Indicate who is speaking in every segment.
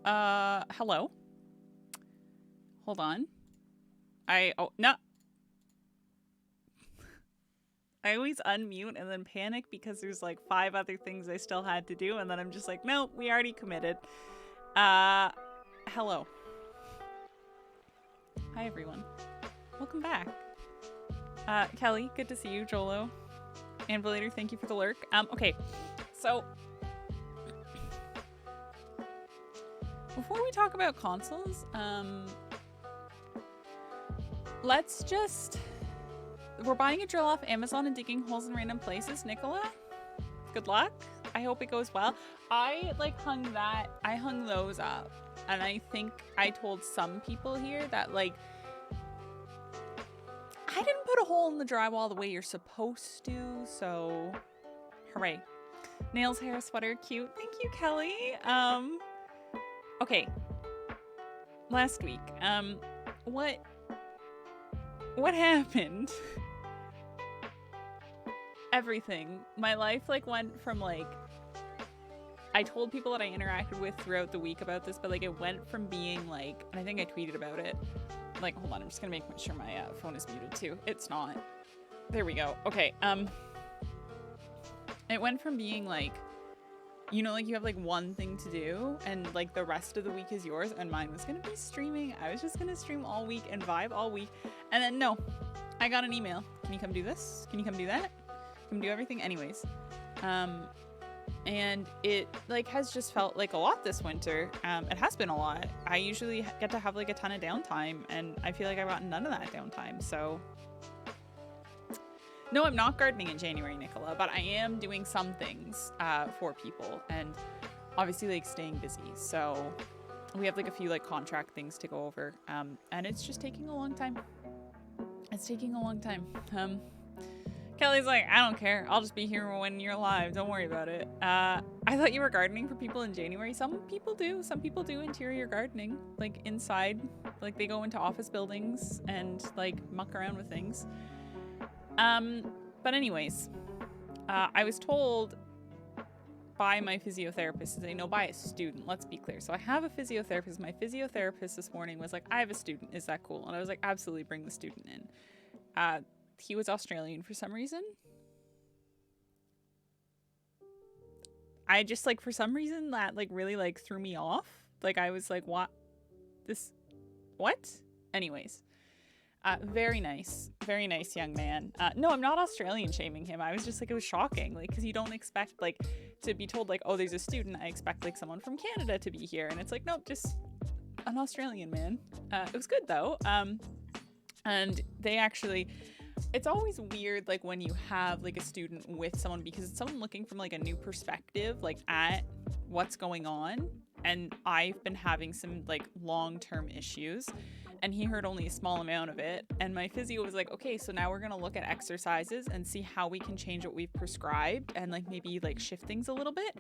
Speaker 1: Hello? Hold on. No. I always unmute and then panic because there's like 5 other things I still had to do, and then I'm just like, no, we already committed. Hello. Hi, everyone. Welcome back. Kelly, good to see you. Jolo. Anvelator, thank you for the lurk. Okay, so before we talk about consoles, we're buying a drill off Amazon and digging holes in random places. Nicola, good luck. I hope it goes well. I hung those up, and I think I told some people here that like I didn't put a hole in the drywall the way you're supposed to, so hooray. Nails, hair, sweater, cute. Thank you, Kelly. Okay. Last week, what happened? Everything. My life like went from like, I told people that I interacted with throughout the week about this, but like it went from being like, and I think I tweeted about it. Like, hold on, I'm just gonna make sure my phone is muted too. It's not. There we go. Okay. It went from being like, you know, like you have like one thing to do and like the rest of the week is yours, and mine was gonna be streaming. I was just gonna stream all week and vibe all week, and then no, I got an email. Can you come do this? Can you come do that? Can do everything? Anyways, and it like has just felt like a lot this winter. It has been a lot. I usually get to have like a ton of downtime, and I feel like I got none of that downtime. So no, I'm not gardening in January, Nicola, but I am doing some things for people, and obviously like staying busy. So we have like a few like contract things to go over, and it's just taking a long time. It's taking a long time. Kelly's like, I don't care. I'll just be here when you're live. Don't worry about it. I thought you were gardening for people in January. Some people do. Some people do interior gardening, like inside. Like they go into office buildings and like muck around with things. But anyways, I was told by my physiotherapist, by a student, let's be clear. So I have a physiotherapist. My physiotherapist this morning was like, I have a student. Is that cool? And I was like, absolutely, bring the student in. He was Australian for some reason. I just like, for some reason that like really like threw me off. Like I was like, what? What? Anyways, very nice young man. No, I'm not Australian shaming him. I was just like, it was shocking. Like, cause you don't expect like to be told like, oh, there's a student. I expect like someone from Canada to be here. And it's like, nope, just an Australian man. It was good though. And they actually, it's always weird like when you have like a student with someone, because it's someone looking from like a new perspective like at what's going on, and I've been having some like long-term issues, and he heard only a small amount of it, and my physio was like, okay, so now we're gonna look at exercises and see how we can change what we've prescribed and like maybe like shift things a little bit.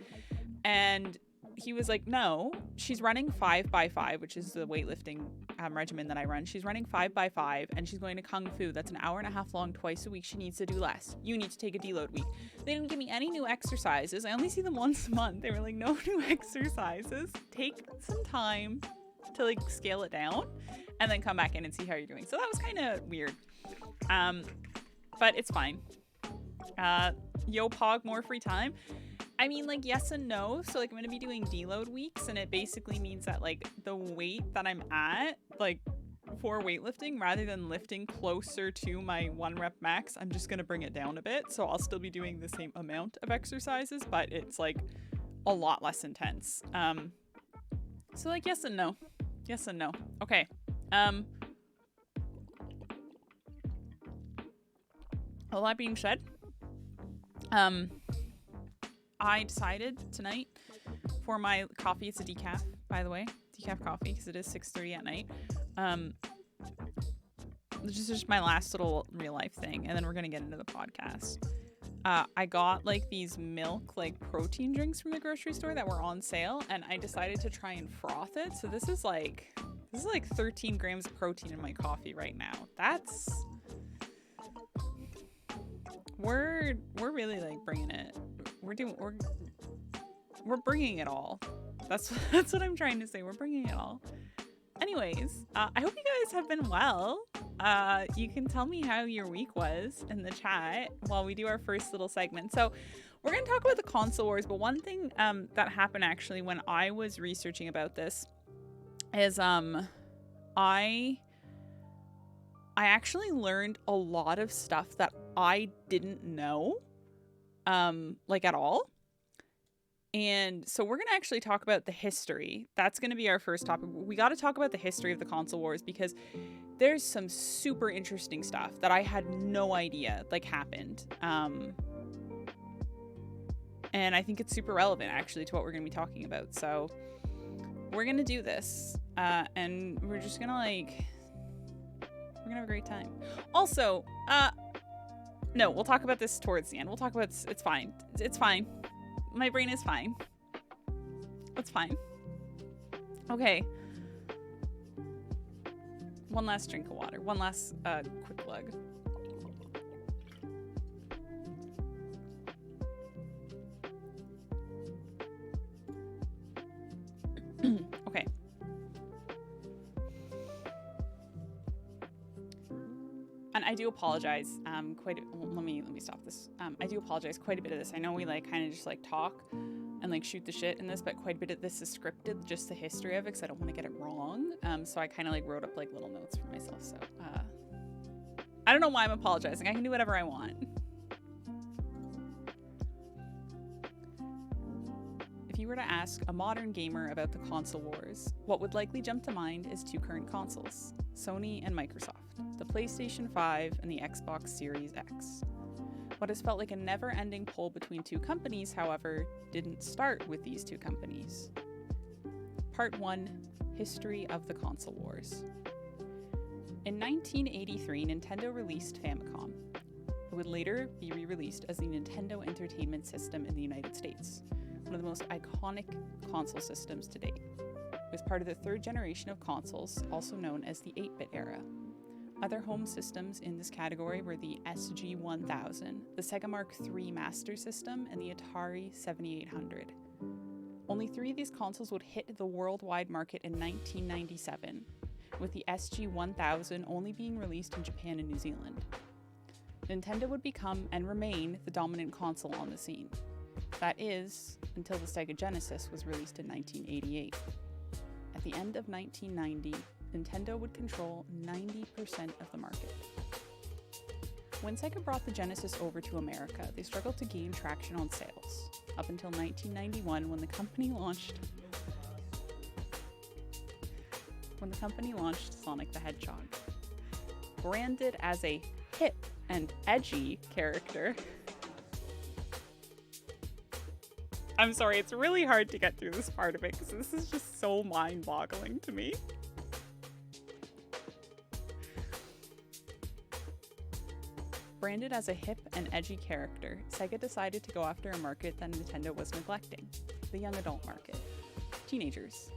Speaker 1: And he was like, no, she's running 5x5, which is the weightlifting regimen that I run. She's running 5x5 and she's going to Kung Fu. That's an hour and a half long twice a week. She needs to do less. You need to take a deload week. They didn't give me any new exercises. I only see them once a month. They were like, no new exercises. Take some time to like scale it down and then come back in and see how you're doing. So that was kind of weird. But it's fine. Yo Pog, more free time. I mean, like, yes and no. So, like, I'm going to be doing deload weeks, and it basically means that, like, the weight that I'm at, like, for weightlifting, rather than lifting closer to my 1 rep max, I'm just going to bring it down a bit. So I'll still be doing the same amount of exercises, but it's, like, a lot less intense. So, like, yes and no. Yes and no. Okay. All that being said, I decided tonight for my coffee, it's a decaf, by the way, decaf coffee, because it is 6:30 at night. This is just my last little real life thing, and then we're going to get into the podcast. I got like these milk, like protein drinks from the grocery store that were on sale, and I decided to try and froth it. So this is like 13 grams of protein in my coffee right now. We're really like bringing it. We're bringing it all. That's what I'm trying to say. We're bringing it all. Anyways, I hope you guys have been well. You can tell me how your week was in the chat while we do our first little segment. So we're going to talk about the console wars, but one thing that happened actually when I was researching about this is I actually learned a lot of stuff that I didn't know like at all. And so we're going to actually talk about the history. That's going to be our first topic. We got to talk about the history of the console wars because there's some super interesting stuff that I had no idea like happened. And I think it's super relevant actually to what we're going to be talking about. So we're going to do this and we're just going to we're going to have a great time. Also, no, we'll talk about this towards the end. We'll talk about it's fine. It's fine. My brain is fine. It's fine. Okay. One last drink of water. One last quick glug. Okay. And I do apologize. Let me stop this. I do apologize. Quite a bit of this. I know we kind of just talk and shoot the shit in this, but quite a bit of this is scripted, just the history of it, because I don't want to get it wrong. So I kind of wrote up little notes for myself. So I don't know why I'm apologizing. I can do whatever I want. If you were to ask a modern gamer about the console wars, what would likely jump to mind is two current consoles, Sony and Microsoft, the PlayStation 5 and the Xbox Series X. What has felt like a never-ending pull between two companies, however, didn't start with these two companies. Part 1, History of the Console Wars. In 1983, Nintendo released Famicom. It would later be re-released as the Nintendo Entertainment System in the United States, one of the most iconic console systems to date. It was part of the third generation of consoles, also known as the 8-bit era. Other home systems in this category were the SG-1000, the Sega Mark III Master System, and the Atari 7800. Only 3 of these consoles would hit the worldwide market in 1997, with the SG-1000 only being released in Japan and New Zealand. Nintendo would become and remain the dominant console on the scene. That is, until the Sega Genesis was released in 1988. At the end of 1990, Nintendo would control 90% of the market. When Sega brought the Genesis over to America, they struggled to gain traction on sales, up until 1991 when the company launched Sonic the Hedgehog. Branded as a hip and edgy character, I'm sorry, it's really hard to get through this part of it because this is just so mind-boggling to me. Branded as a hip and edgy character, Sega decided to go after a market that Nintendo was neglecting, the young adult market. Teenagers.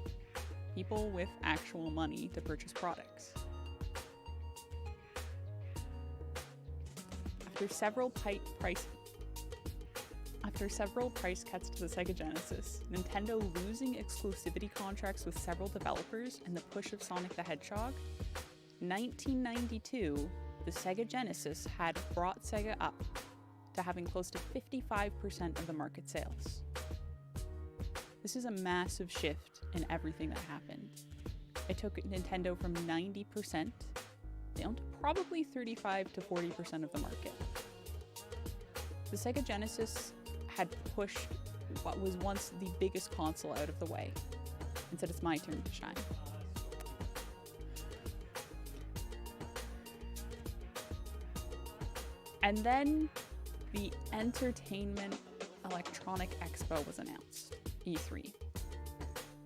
Speaker 1: People with actual money to purchase products. After several price cuts to the Sega Genesis, Nintendo losing exclusivity contracts with several developers, and the push of Sonic the Hedgehog, 1992, the Sega Genesis had brought Sega up to having close to 55% of the market sales. This is a massive shift in everything that happened. It took Nintendo from 90% down to probably 35 to 40% of the market. The Sega Genesis had pushed what was once the biggest console out of the way and said, it's my turn to shine. And then the Entertainment Electronic Expo was announced, E3.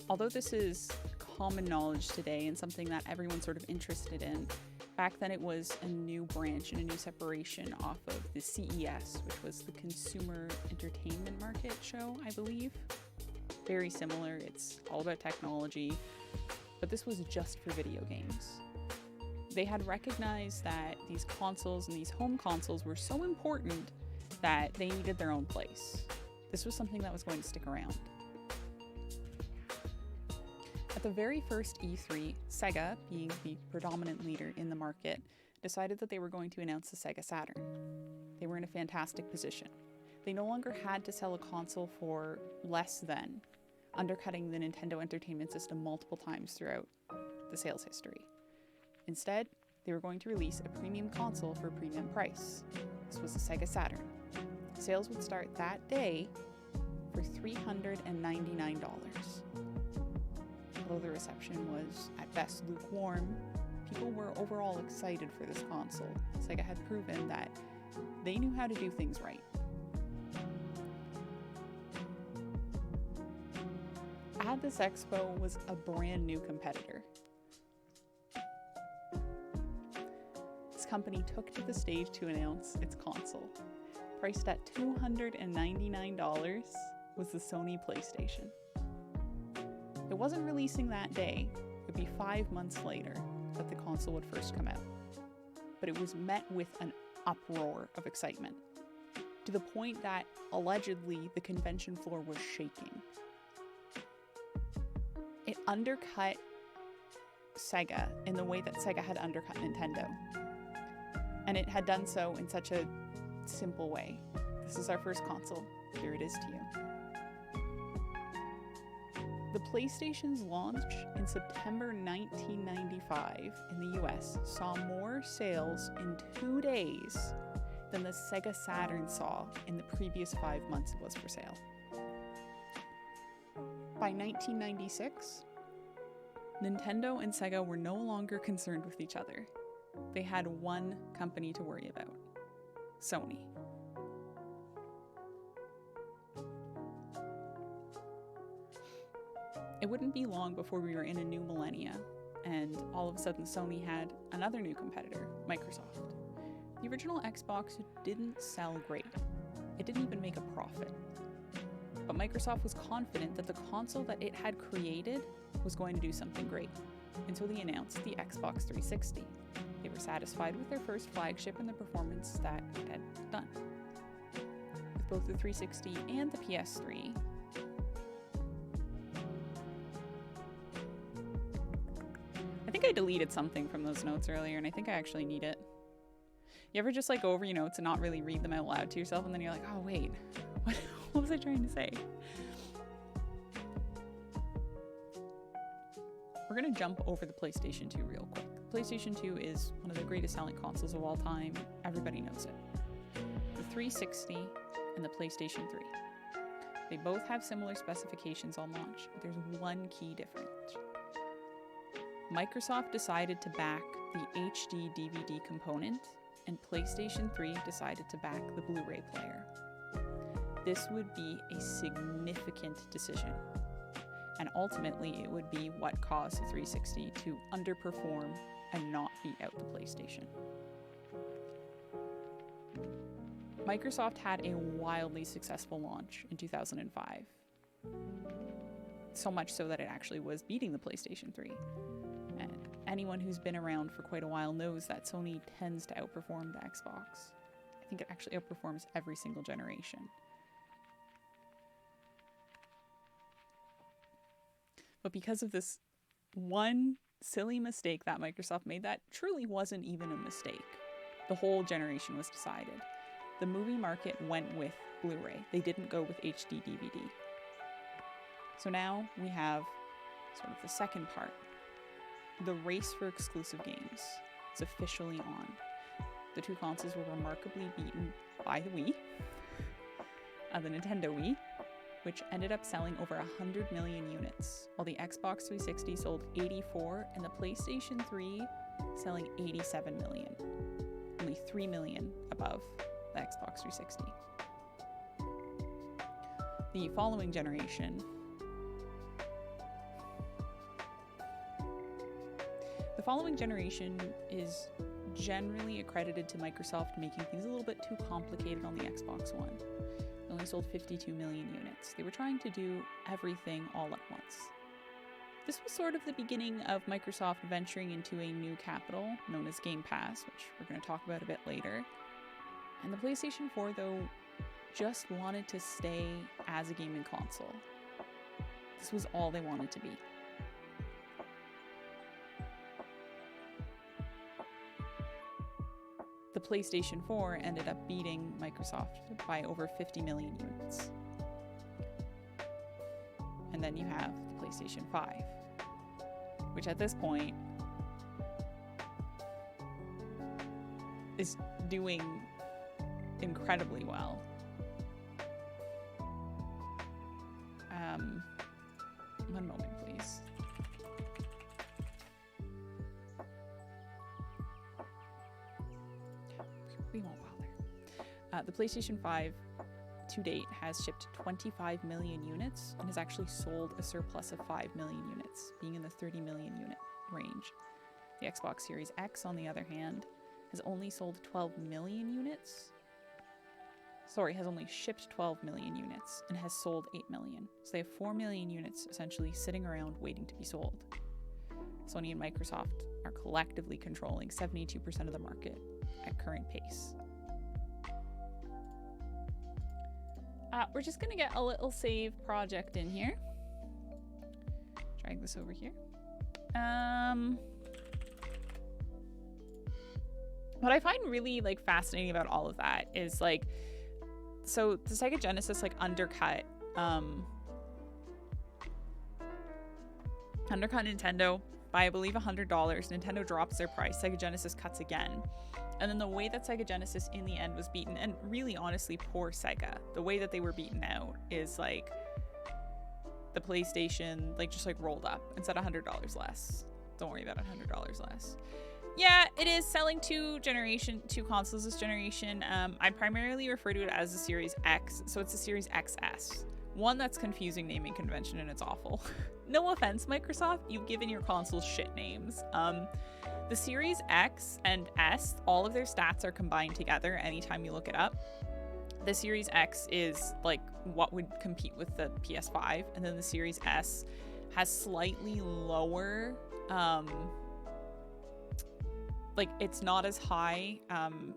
Speaker 1: Although this is common knowledge today and something that everyone's sort of interested in, back then it was a new branch and a new separation off of the CES, which was the Consumer Entertainment Market show, I believe. Very similar, it's all about technology, but this was just for video games. They had recognized that these consoles and these home consoles were so important that they needed their own place. This was something that was going to stick around. the very first E3, Sega, being the predominant leader in the market, decided that they were going to announce the Sega Saturn. They were in a fantastic position. They no longer had to sell a console for less than, undercutting the Nintendo Entertainment System multiple times throughout the sales history. Instead, they were going to release a premium console for a premium price. This was the Sega Saturn. Sales would start that day for $399. Although the reception was at best lukewarm, people were overall excited for this console. Sega had proven that they knew how to do things right. At this expo was a brand new competitor. This company took to the stage to announce its console. Priced at $299 was the Sony PlayStation. It wasn't releasing that day. It would be 5 months later that the console would first come out. But it was met with an uproar of excitement, to the point that allegedly the convention floor was shaking. It undercut Sega in the way that Sega had undercut Nintendo. And it had done so in such a simple way. This is our first console. Here it is to you. The PlayStation's launch in September 1995 in the US saw more sales in 2 days than the Sega Saturn saw in the previous 5 months it was for sale. By 1996, Nintendo and Sega were no longer concerned with each other. They had one company to worry about: Sony. It wouldn't be long before we were in a new millennia, and all of a sudden Sony had another new competitor, Microsoft. The original Xbox didn't sell great. It didn't even make a profit. But Microsoft was confident that the console that it had created was going to do something great, and so they announced the Xbox 360. They were satisfied with their first flagship and the performance that it had done. With both the 360 and the PS3, I think I deleted something from those notes earlier, and I think I actually need it. You ever just go over your notes and not really read them out loud to yourself, and then you're like, oh wait, what was I trying to say? We're going to jump over the PlayStation 2 real quick. PlayStation 2 is one of the greatest selling consoles of all time. Everybody knows it. The 360 and the PlayStation 3. They both have similar specifications on launch, but there's one key difference. Microsoft decided to back the HD DVD component, and PlayStation 3 decided to back the Blu-ray player. This would be a significant decision, and ultimately it would be what caused the 360 to underperform and not beat out the PlayStation. Microsoft had a wildly successful launch in 2005. So much so that it actually was beating the PlayStation 3. And anyone who's been around for quite a while knows that Sony tends to outperform the Xbox. I think it actually outperforms every single generation. But because of this one silly mistake that Microsoft made, that truly wasn't even a mistake, the whole generation was decided. The movie market went with Blu-ray. They didn't go with HD DVD. So now we have sort of the second part. The race for exclusive games is officially on. The two consoles were remarkably beaten by the Wii, the Nintendo Wii, which ended up selling over 100 million units, while the Xbox 360 sold 84 and the PlayStation 3 selling 87 million, only 3 million above the Xbox 360. The following generation is generally accredited to Microsoft making things a little bit too complicated on the Xbox One. They only sold 52 million units. They were trying to do everything all at once. This was sort of the beginning of Microsoft venturing into a new capital known as Game Pass, which we're going to talk about a bit later. And the PlayStation 4, though, just wanted to stay as a gaming console. This was all they wanted to be. PlayStation 4 ended up beating Microsoft by over 50 million units. And then you have the PlayStation 5, which at this point is doing incredibly well. One moment, please. We won't bother. The PlayStation 5 to date has shipped 25 million units and has actually sold a surplus of 5 million units, being in the 30 million unit range. The Xbox Series X, on the other hand, has only sold 12 million units. Sorry, has only shipped 12 million units and has sold 8 million. So they have 4 million units essentially sitting around waiting to be sold. Sony and Microsoft are collectively controlling 72% of the market at current pace. We're just gonna get a little save project in here. Drag this over here. What I find really like fascinating about all of that is like, so the Sega Genesis like undercut Nintendo by I believe $100. Nintendo drops their price. Sega Genesis cuts again. And then the way that Sega Genesis in the end was beaten, and really honestly poor Sega, the way that they were beaten out is like the PlayStation like just like rolled up and said $100 less. Don't worry about $100 less. Yeah, it is selling two consoles this generation. I primarily refer to it as the Series X, so it's the Series XS. One, that's confusing naming convention and it's awful. No offense, Microsoft, you've given your consoles shit names. The Series X and S, all of their stats are combined together anytime you look it up. The Series X is like what would compete with the PS5, and then the Series S has slightly lower, like it's not as high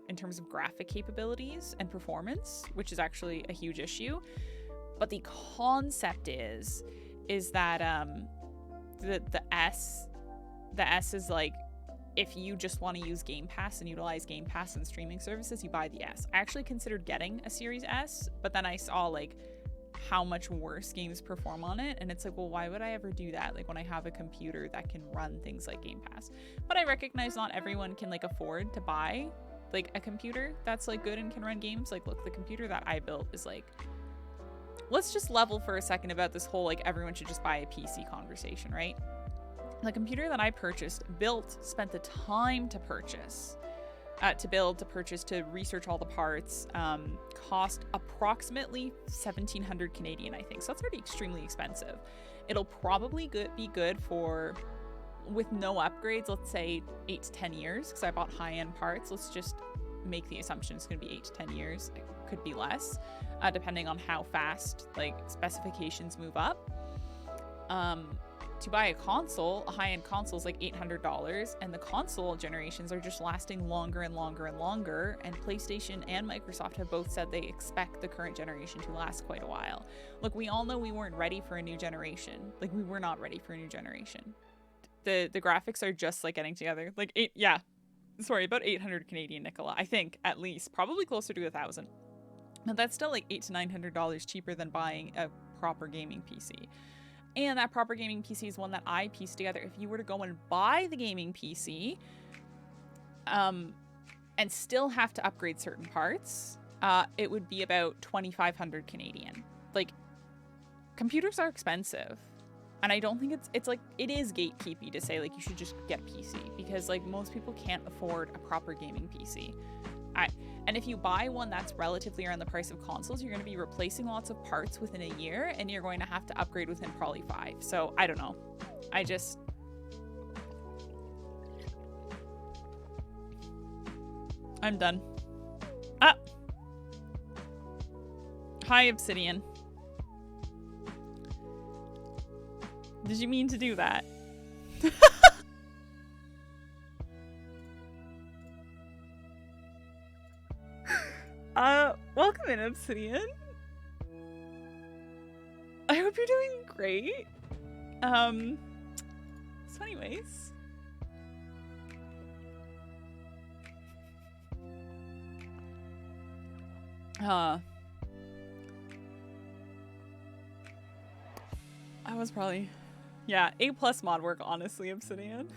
Speaker 1: in terms of graphic capabilities and performance, which is actually a huge issue. But the concept is that the S is like, if you just want to use Game Pass and utilize Game Pass and streaming services, you buy the S. I actually considered getting a Series S, but then I saw like how much worse games perform on it, and it's like, well, why would I ever do that, like when I have a computer that can run things like Game Pass? But I recognize not everyone can like afford to buy like a computer that's like good and can run games. Like, look, the computer that I built is like, let's just level for a second about this whole like everyone should just buy a PC conversation, right? The computer that I purchased, spent the time to purchase, to research all the parts, cost approximately 1,700 Canadian, I think. So that's already extremely expensive. It'll probably be good for, with no upgrades, let's say 8 to 10 years, because I bought high-end parts. Let's just make the assumption it's going to be 8 to 10 years. It could be less, depending on how fast like specifications move up. To buy a console, a high-end console is like $800, and the console generations are just lasting longer and longer and longer, and PlayStation and Microsoft have both said they expect the current generation to last quite a while. Look, we all know we weren't ready for a new generation. Like, we were not ready for a new generation. The graphics are just like getting together. Like, about 800 Canadian, Nicola. I think, at least. Probably closer to 1,000. But that's still like $800 to $900 cheaper than buying a proper gaming PC. And that proper gaming PC is one that I pieced together. If you were to go and buy the gaming PC, and still have to upgrade certain parts, it would be about 2,500 Canadian. Like, computers are expensive. And I don't think it's like, it is gatekeepy to say like you should just get a PC, because like most people can't afford a proper gaming PC. And if you buy one that's relatively around the price of consoles, you're going to be replacing lots of parts within a year, and you're going to have to upgrade within probably 5. So I don't know. I'm done. Hi, Obsidian. Did you mean to do that? Welcome in, Obsidian. I hope you're doing great. So anyways. I was probably, yeah, A+ mod work, honestly, Obsidian.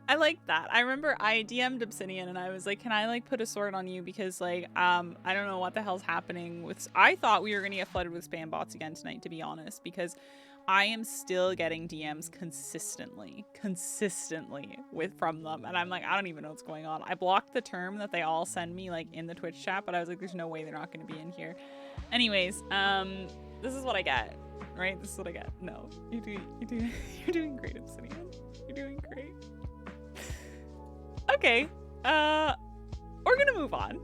Speaker 1: I like that. I remember I DM'd Obsidian and I was like, can I like put a sword on you? Because like, I don't know what the hell's happening with, I thought we were going to get flooded with spam bots again tonight, to be honest, because I am still getting DMs consistently from them. And I'm like, I don't even know what's going on. I blocked the term that they all send me like in the Twitch chat, but I was like, there's no way they're not going to be in here. Anyways, this is what I get, right? This is what I get. No, you're doing great, Obsidian. You're doing great. Okay, we're gonna move on.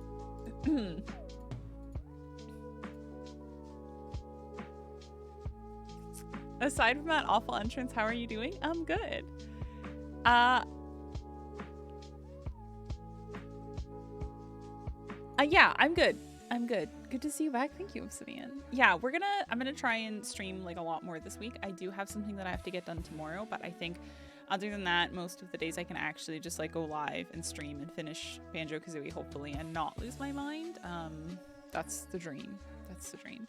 Speaker 1: Aside from that awful entrance, how are you doing? I'm good. Yeah, I'm good. I'm good. Good to see you back. Thank you, Obsidian. Yeah, I'm gonna try and stream like a lot more this week. I do have something that I have to get done tomorrow, but I think other than that, most of the days I can actually just like go live and stream and finish Banjo-Kazooie, hopefully, and not lose my mind. That's the dream. That's the dream.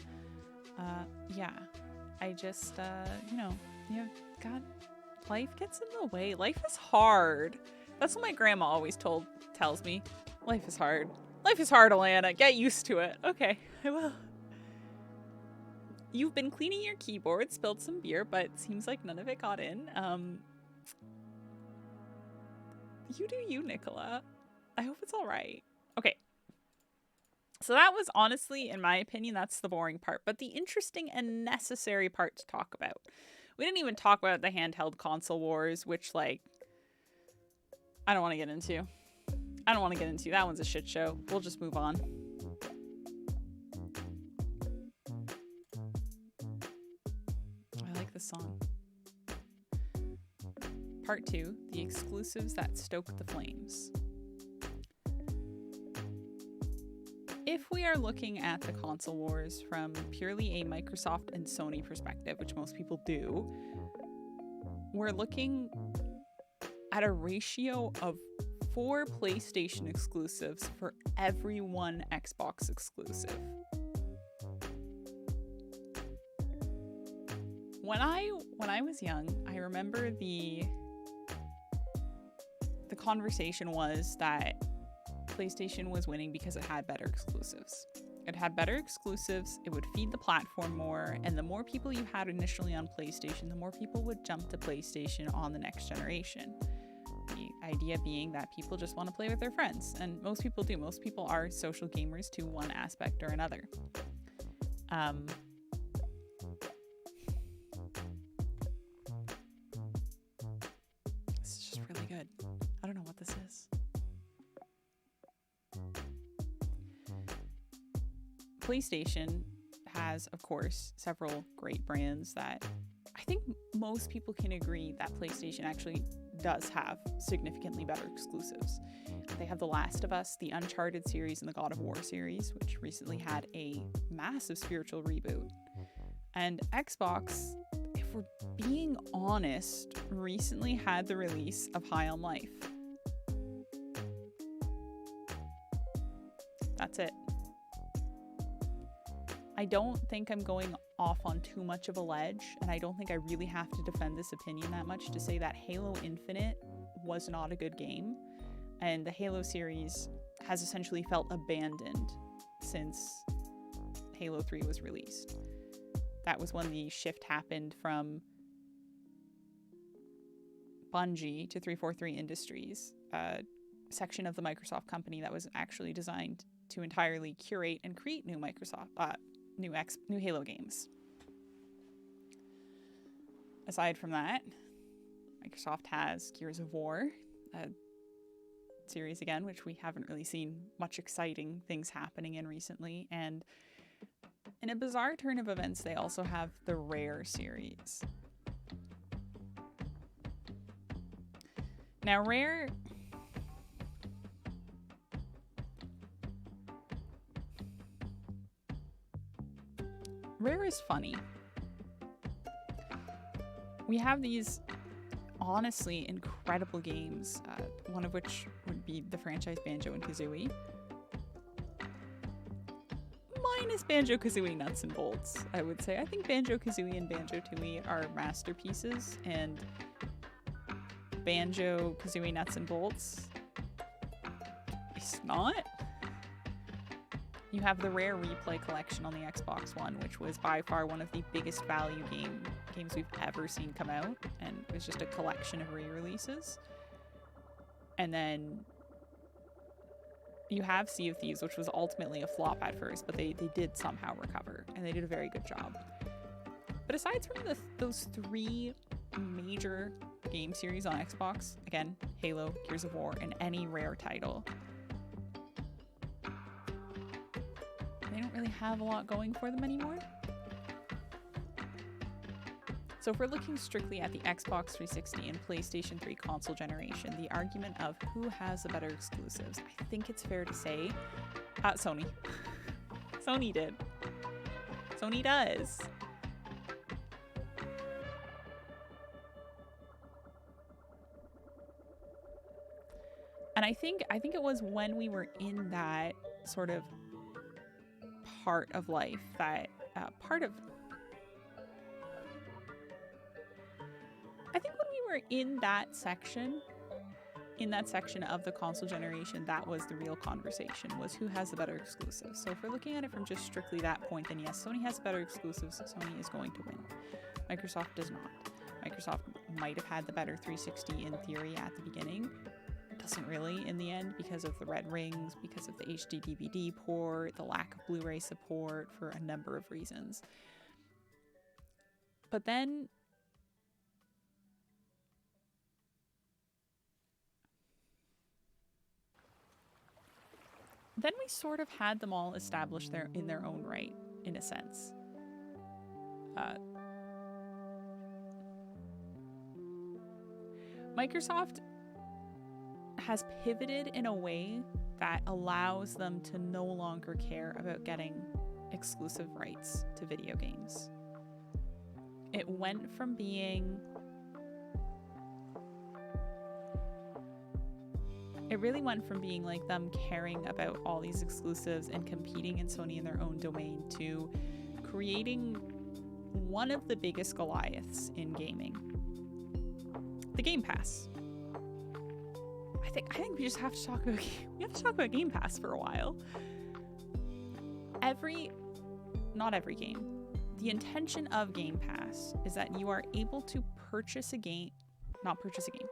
Speaker 1: Yeah, I just, you know, God, life gets in the way. Life is hard. That's what my grandma always tells me. Life is hard. Life is hard, Alana. Get used to it. Okay, I will. You've been cleaning your keyboard, spilled some beer, but seems like none of it got in. You do you, Nicola. I hope it's all right. Okay. So that was honestly, in my opinion, that's the boring part, but the interesting and necessary part to talk about. We didn't even talk about the handheld console wars, which, like, I don't want to get into. That one's a shit show. We'll just move on. I like this song. Part 2, the exclusives that stoke the flames. If we are looking at the console wars from purely a Microsoft and Sony perspective, which most people do, we're looking at a ratio of 4 PlayStation exclusives for every 1 Xbox exclusive. When I was young, I remember the conversation was that PlayStation was winning because it had better exclusives. It had better exclusives, it would feed the platform more, and the more people you had initially on PlayStation, the more people would jump to PlayStation on the next generation. The idea being that people just want to play with their friends, and most people do. Most people are social gamers to one aspect or another. This is just really good. I don't know what this is. PlayStation has, of course, several great brands that I think most people can agree that PlayStation actually does have significantly better exclusives. They have The Last of Us, the Uncharted series, and the God of War series, which recently had a massive spiritual reboot. And Xbox, if we're being honest, recently had the release of High on Life. That's it. I don't think I'm going off on too much of a ledge, and I don't think I really have to defend this opinion that much to say that Halo Infinite was not a good game, and the Halo series has essentially felt abandoned since Halo 3 was released. That was when the shift happened from Bungie to 343 Industries, a section of the Microsoft company that was actually designed to entirely curate and create new new Halo games. Aside from that, Microsoft has Gears of War, a series again, which we haven't really seen much exciting things happening in recently, and in a bizarre turn of events, they also have the Rare series. Now, Rare is funny. We have these honestly incredible games, one of which would be the franchise Banjo and Kazooie. minus Banjo-Kazooie nuts and bolts, I would say. I think Banjo-Kazooie and Banjo-Tooie are masterpieces, and Banjo-Kazooie nuts and bolts is not. You have the Rare Replay collection on the Xbox One, which was by far one of the biggest value games we've ever seen come out, and it was just a collection of re-releases. And then you have Sea of Thieves, which was ultimately a flop at first, but they did somehow recover, and they did a very good job. But aside from those three major game series on Xbox, again, Halo, Gears of War, and any Rare title, they don't really have a lot going for them anymore. So if we're looking strictly at the Xbox 360 and PlayStation 3 console generation, the argument of who has the better exclusives, I think it's fair to say Sony. Sony did. Sony does. And I think it was when we were in that sort of part of life, that I think when we were in that section of the console generation, that was the real conversation, was who has the better exclusives. So if we're looking at it from just strictly that point, then yes, Sony has better exclusives. Sony is going to win. Microsoft does not. Microsoft might have had the better 360 in theory at the beginning. Doesn't really in the end, because of the red rings, because of the HD DVD port, the lack of Blu-ray support, for a number of reasons. But then we sort of had them all established in their own right, in a sense. Microsoft has pivoted in a way that allows them to no longer care about getting exclusive rights to video games. It went from being... It really went from being like them caring about all these exclusives and competing in Sony in their own domain to creating one of the biggest Goliaths in gaming. The Game Pass. I think we just have to talk about Game Pass for a while. Not every game. The intention of Game Pass is that you are able to not purchase a game.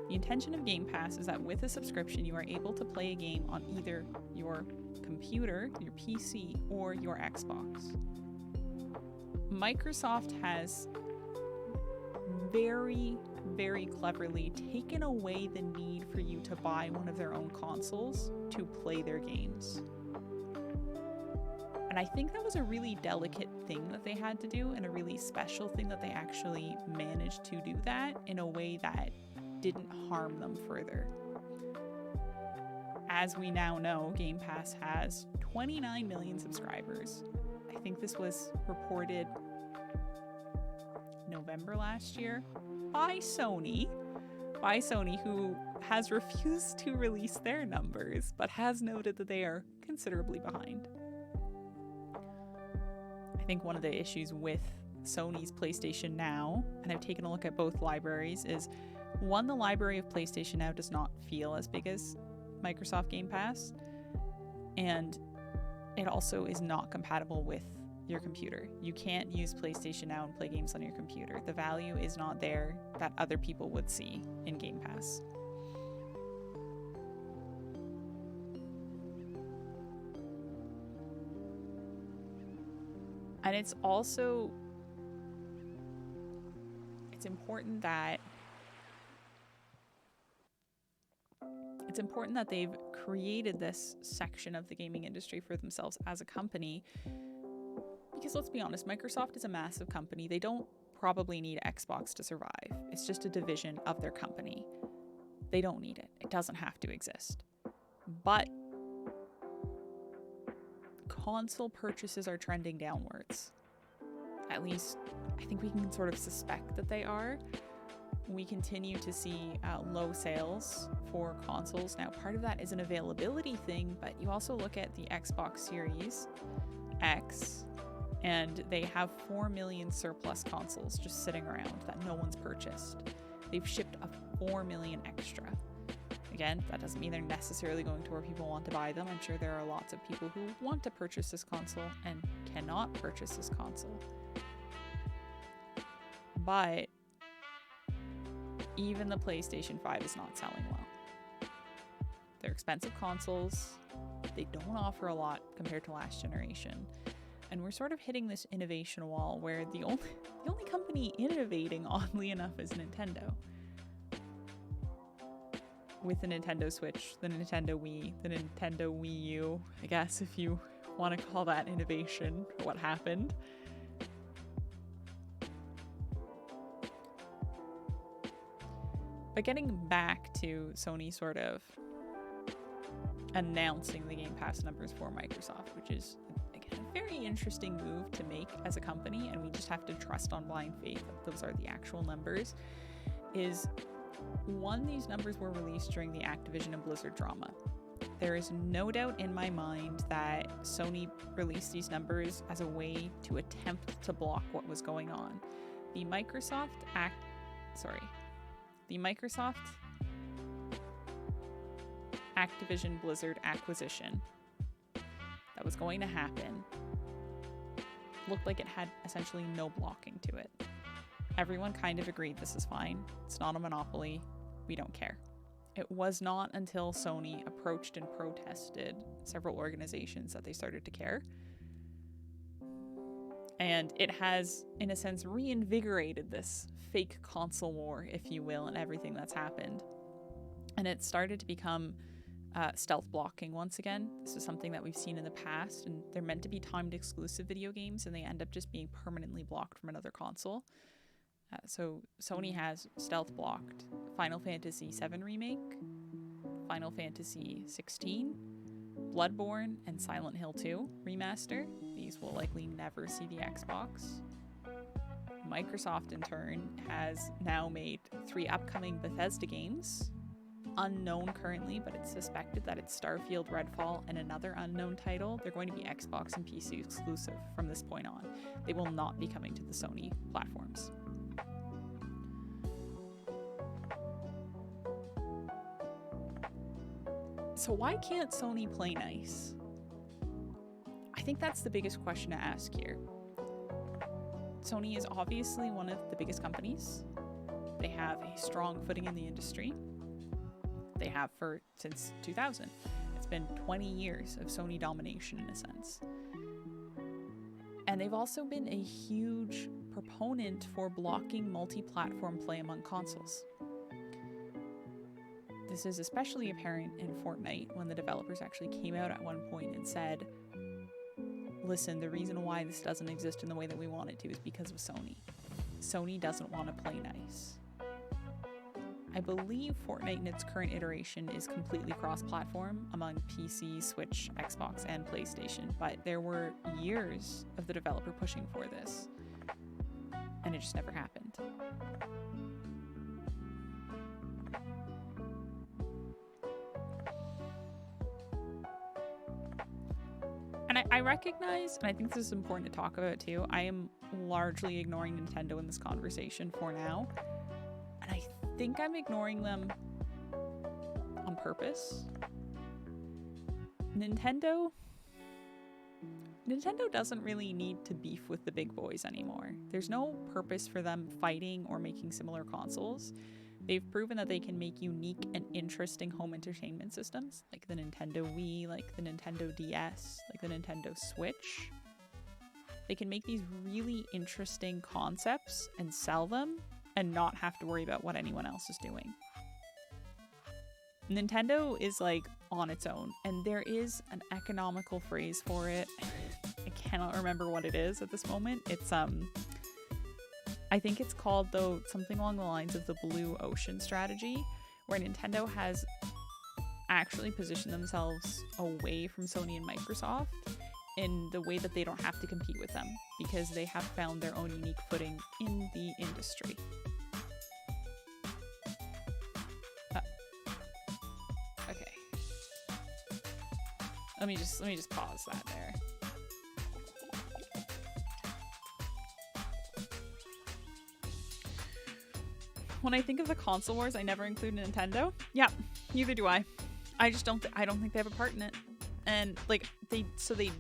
Speaker 1: The intention of Game Pass is that with a subscription, you are able to play a game on either your computer, your PC, or your Xbox. Microsoft has very, very cleverly taken away the need for you to buy one of their own consoles to play their games. And I think that was a really delicate thing that they had to do, and a really special thing that they actually managed to do that in a way that didn't harm them further. As we now know, Game Pass has 29 million subscribers. I think this was reported November last year by Sony, who has refused to release their numbers, but has noted that they are considerably behind. I think one of the issues with Sony's PlayStation Now, and I've taken a look at both libraries, is one, the library of PlayStation Now does not feel as big as Microsoft Game Pass, and it also is not compatible with your computer. You can't use PlayStation Now and play games on your computer. The value is not there that other people would see in Game Pass. And it's important that they've created this section of the gaming industry for themselves as a company, because let's be honest, Microsoft is a massive company. They don't probably need Xbox to survive. It's just a division of their company. They don't need it. It doesn't have to exist. But console purchases are trending downwards. At least I think we can sort of suspect that they are. We continue to see low sales for consoles. Now, part of that is an availability thing, but you also look at the Xbox Series X, and they have 4 million surplus consoles just sitting around that no one's purchased. They've shipped a 4 million extra. Again, that doesn't mean they're necessarily going to where people want to buy them. I'm sure there are lots of people who want to purchase this console and cannot purchase this console. But even the PlayStation 5 is not selling well. They're expensive consoles. They don't offer a lot compared to last generation. And we're sort of hitting this innovation wall where the only company innovating, oddly enough, is Nintendo. With the Nintendo Switch, the Nintendo Wii, the Nintendo Wii U, I guess, if you want to call that innovation for what happened. But getting back to Sony sort of announcing the Game Pass numbers for Microsoft, which is, again, a very interesting move to make as a company, and we just have to trust on blind faith that those are the actual numbers, is one, these numbers were released during the Activision and Blizzard drama. There is no doubt in my mind that Sony released these numbers as a way to attempt to block what was going on. The Microsoft Activision Blizzard acquisition that was going to happen looked like it had essentially no blocking to it. Everyone kind of agreed this is fine. It's not a monopoly. We don't care. It was not until Sony approached and protested several organizations that they started to care. And it has, in a sense, reinvigorated this fake console war, if you will, and everything that's happened. And it started to become stealth blocking once again. This is something that we've seen in the past, and they're meant to be timed exclusive video games, and they end up just being permanently blocked from another console. So Sony has stealth blocked Final Fantasy VII Remake, Final Fantasy XVI, Bloodborne, and Silent Hill 2 Remaster. These will likely never see the Xbox. Microsoft, in turn, has now made 3 upcoming Bethesda games, unknown currently, but it's suspected that it's Starfield, Redfall, and another unknown title. They're going to be Xbox and PC exclusive from this point on. They will not be coming to the Sony platforms. So why can't Sony play nice? I think that's the biggest question to ask here. Sony is obviously one of the biggest companies. They have a strong footing in the industry. They have since 2000. It's been 20 years of Sony domination in a sense. And they've also been a huge proponent for blocking multi-platform play among consoles. This is especially apparent in Fortnite, when the developers actually came out at one point and said, listen, the reason why this doesn't exist in the way that we want it to is because of Sony. Sony doesn't want to play nice. I believe Fortnite in its current iteration is completely cross-platform among PC, Switch, Xbox, and PlayStation, but there were years of the developer pushing for this, and it just never happened. And I recognize, and I think this is important to talk about too, I am largely ignoring Nintendo in this conversation for now. And I think I'm ignoring them on purpose. Nintendo doesn't really need to beef with the big boys anymore. There's no purpose for them fighting or making similar consoles. They've proven that they can make unique and interesting home entertainment systems, like the Nintendo Wii, like the Nintendo DS, like the Nintendo Switch. They can make these really interesting concepts and sell them and not have to worry about what anyone else is doing. Nintendo is like on its own, and there is an economical phrase for it. I cannot remember what it is at this moment. It's I think it's called, though, something along the lines of the blue ocean strategy, where Nintendo has actually positioned themselves away from Sony and Microsoft in the way that they don't have to compete with them, because they have found their own unique footing in the industry. Okay. Let me just pause that there. When I think of the console wars, I never include Nintendo. Yeah, neither do I. I just don't. I don't think they have a part in it. And like they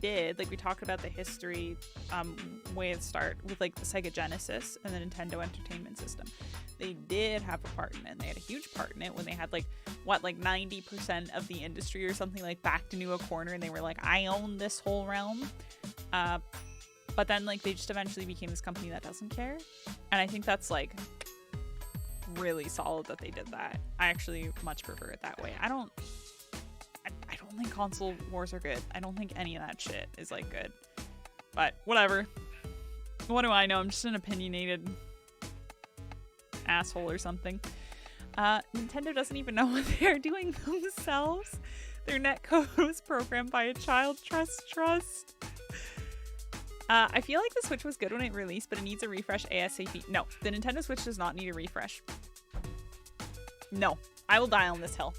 Speaker 1: did. Like we talked about the history, way at the start with like the Sega Genesis and the Nintendo Entertainment System. They did have a part in it. And they had a huge part in it when they had like 90% of the industry or something like backed into a corner, and they were like, I own this whole realm. But then like they just eventually became this company that doesn't care, and I think that's like really solid that they did that. I actually much prefer it that way. I don't think console wars are good. I don't think any of that shit is like good. But whatever. What do I know? I'm just an opinionated asshole or something. Nintendo doesn't even know what they're doing themselves. Their netcode was programmed by a child. Trust. I feel like the Switch was good when it released, but it needs a refresh ASAP. No, the Nintendo Switch does not need a refresh. No, I will die on this hill.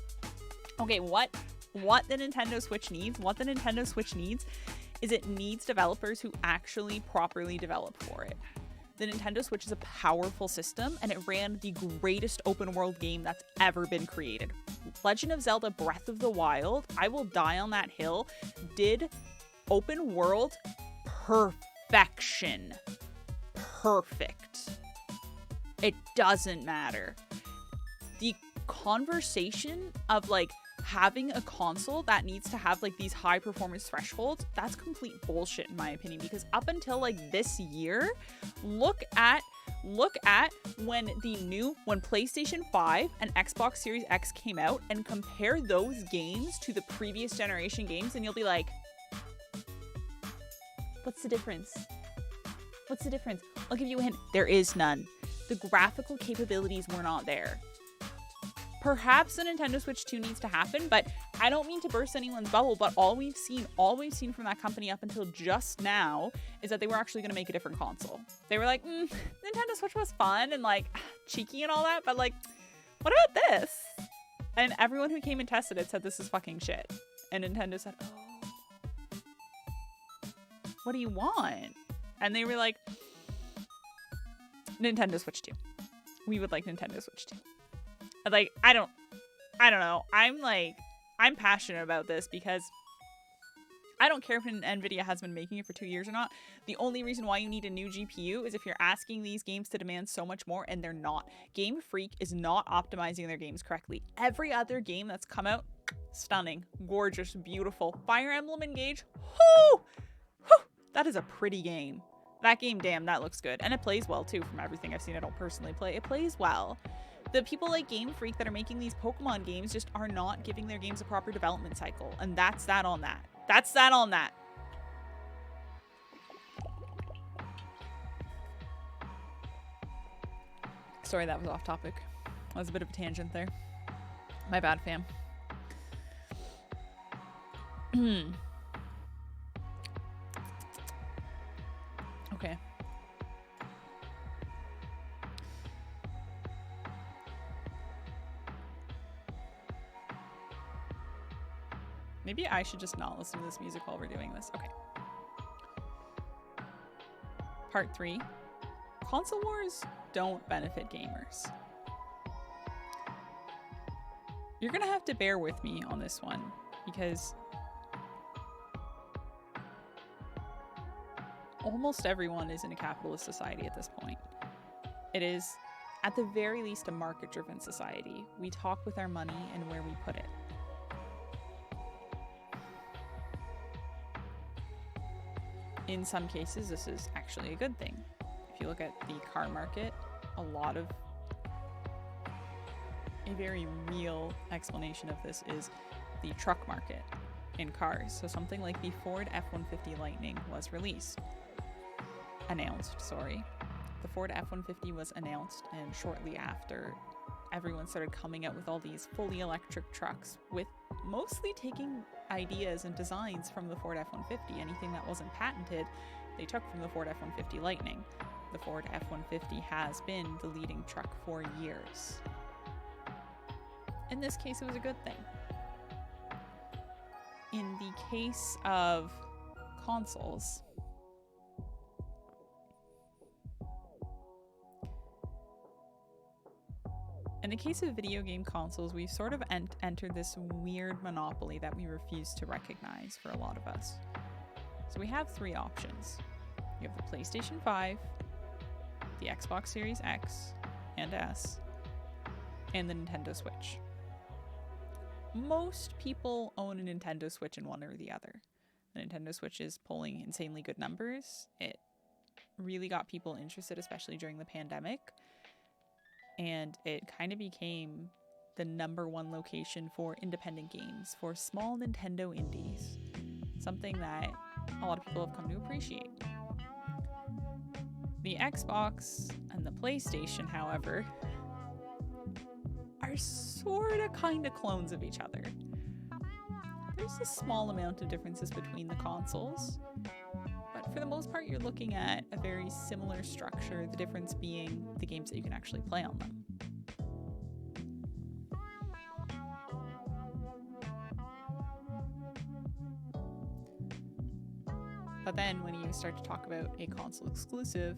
Speaker 1: Okay, what the Nintendo Switch needs, is it needs developers who actually properly develop for it. The Nintendo Switch is a powerful system, and it ran the greatest open world game that's ever been created. Legend of Zelda Breath of the Wild, I will die on that hill, did open world perfection. Perfect. It doesn't matter. The conversation of like having a console that needs to have like these high performance thresholds, that's complete bullshit in my opinion, because up until like this year, look at when PlayStation 5 and Xbox Series X came out and compare those games to the previous generation games, and you'll be like, what's the difference? I'll give you a hint. There is none. The graphical capabilities were not there. Perhaps the Nintendo Switch 2 needs to happen, but I don't mean to burst anyone's bubble, but all we've seen from that company up until just now is that they were actually going to make a different console. They were like, Nintendo Switch was fun and like cheeky and all that, but like, what about this? And everyone who came and tested it said this is fucking shit. And Nintendo said, oh, what do you want? And they were like, Nintendo Switch 2. We would like Nintendo Switch 2. Like, I don't know. I'm passionate about this because I don't care if NVIDIA has been making it for 2 years or not. The only reason why you need a new GPU is if you're asking these games to demand so much more, and they're not. Game Freak is not optimizing their games correctly. Every other game that's come out, stunning, gorgeous, beautiful. Fire Emblem Engage, whoo! That is a pretty game. That game, damn, that looks good. And it plays well, too, from everything I've seen. I don't personally play. It plays well. The people like Game Freak that are making these Pokemon games just are not giving their games a proper development cycle. And that's that on that. That's that on that. Sorry, that was off topic. That was a bit of a tangent there. My bad, fam. Okay. Maybe I should just not listen to this music while we're doing this. Okay. Part 3. Console wars don't benefit gamers. You're gonna have to bear with me on this one because almost everyone is in a capitalist society at this point. It is, at the very least, a market-driven society. We talk with our money and where we put it. In some cases, this is actually a good thing. If you look at the car market, a very real explanation of this is the truck market in cars. So something like the Ford F-150 Lightning was announced. The Ford F-150 was announced, and shortly after, everyone started coming out with all these fully electric trucks, with mostly taking ideas and designs from the Ford F-150. Anything that wasn't patented, they took from the Ford F-150 Lightning. The Ford F-150 has been the leading truck for years. In this case, it was a good thing. In the case of consoles, In the case of video game consoles, we've sort of entered this weird monopoly that we refuse to recognize for a lot of us. So we have three options. You have the PlayStation 5, the Xbox Series X and S, and the Nintendo Switch. Most people own a Nintendo Switch in one or the other. The Nintendo Switch is pulling insanely good numbers. It really got people interested, especially during the pandemic. And it kind of became the #1 location for independent games, for small Nintendo indies. Something that a lot of people have come to appreciate. The Xbox and the PlayStation, however, are sort of kind of clones of each other. There's a small amount of differences between the consoles, but for the most part you're looking at a very similar structure, the difference being the games that you can actually play on them. But then when you start to talk about a console exclusive,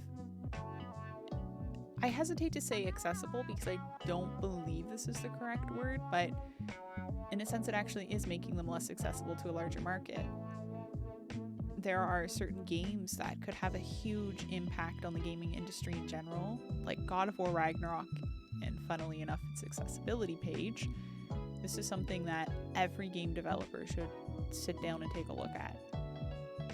Speaker 1: I hesitate to say accessible because I don't believe this is the correct word, but in a sense it actually is making them less accessible to a larger market. There are certain games that could have a huge impact on the gaming industry in general, like God of War Ragnarok, and funnily enough, its accessibility page. This is something that every game developer should sit down and take a look at.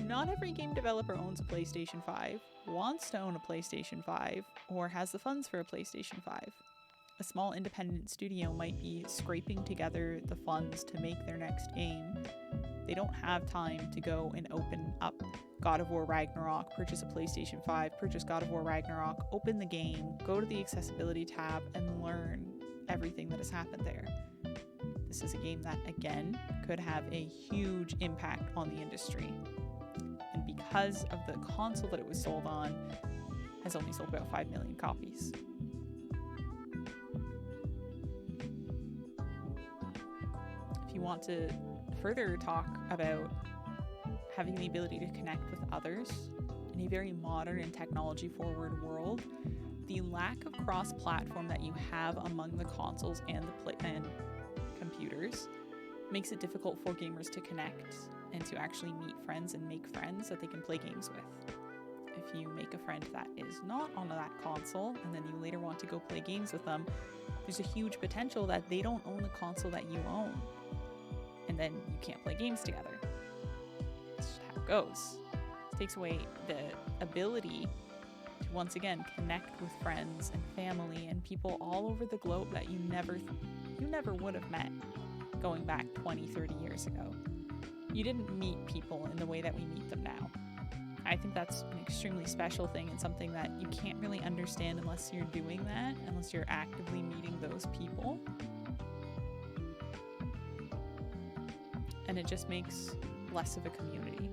Speaker 1: Not every game developer owns a PlayStation 5, wants to own a PlayStation 5, or has the funds for a PlayStation 5. A small independent studio might be scraping together the funds to make their next game. They don't have time to go and open up God of War Ragnarok, purchase a PlayStation 5, purchase God of War Ragnarok, open the game, go to the accessibility tab, and learn everything that has happened there. This is a game that, again, could have a huge impact on the industry. And because of the console that it was sold on, has only sold about 5 million copies. If you want to further talk about having the ability to connect with others in a very modern and technology-forward world, the lack of cross-platform that you have among the consoles and computers makes it difficult for gamers to connect and to actually meet friends and make friends that they can play games with. If you make a friend that is not on that console and then you later want to go play games with them, there's a huge potential that they don't own the console that you own, and then you can't play games together. That's just how it goes. It takes away the ability to once again connect with friends and family and people all over the globe that you never would have met going back 20, 30 years ago. You didn't meet people in the way that we meet them now. I think that's an extremely special thing and something that you can't really understand unless you're doing that, unless you're actively meeting those people. And it just makes less of a community.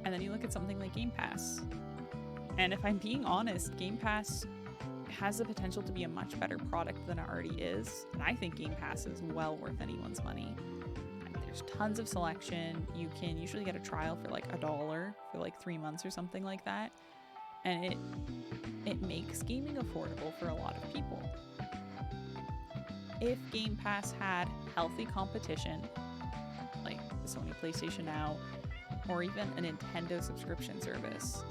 Speaker 1: And then you look at something like Game Pass. And if I'm being honest, Game Pass has the potential to be a much better product than it already is. And I think Game Pass is well worth anyone's money. There's tons of selection. You can usually get a trial for like $1 for like 3 months or something like that. And it makes gaming affordable for a lot of people. If Game Pass had healthy competition, like the Sony PlayStation Now, or even a Nintendo subscription service,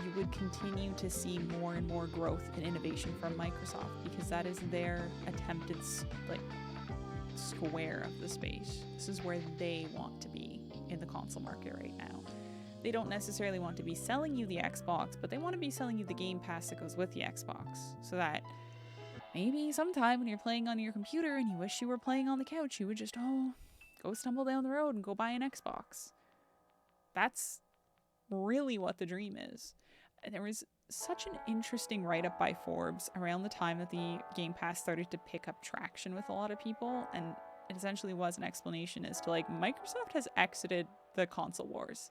Speaker 1: you would continue to see more and more growth and innovation from Microsoft, because that is their attempted square of the space. This is where they want to be in the console market right now. They don't necessarily want to be selling you the Xbox, but they want to be selling you the Game Pass that goes with the Xbox, so that maybe sometime when you're playing on your computer and you wish you were playing on the couch, you would just go stumble down the road and go buy an Xbox. That's really what the dream is. And there was such an interesting write-up by Forbes around the time that the Game Pass started to pick up traction with a lot of people, and it essentially was an explanation as to like, Microsoft has exited the console wars.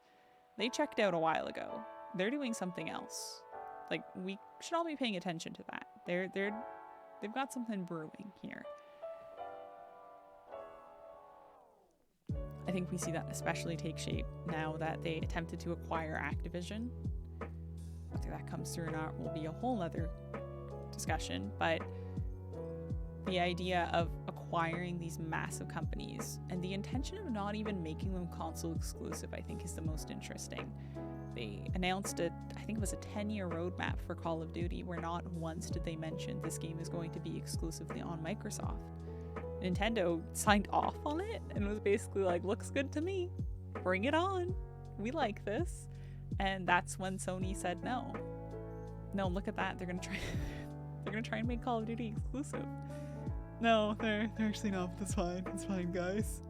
Speaker 1: They checked out a while ago. They're doing something else. Like, we should all be paying attention to that. They've got something brewing here. think we see that especially take shape now that they attempted to acquire Activision. Whether that comes through or not will be a whole other discussion, but the idea of acquiring these massive companies and the intention of not even making them console exclusive, I think, is the most interesting. They announced I think it was a 10-year roadmap for Call of Duty, where not once did they mention this game is going to be exclusively on Microsoft. Nintendo signed off on it and was basically like, looks good to me, bring it on, we like this. And that's when Sony said no, look at that, they're gonna try and make Call of Duty exclusive. No, they're actually not. It's fine guys.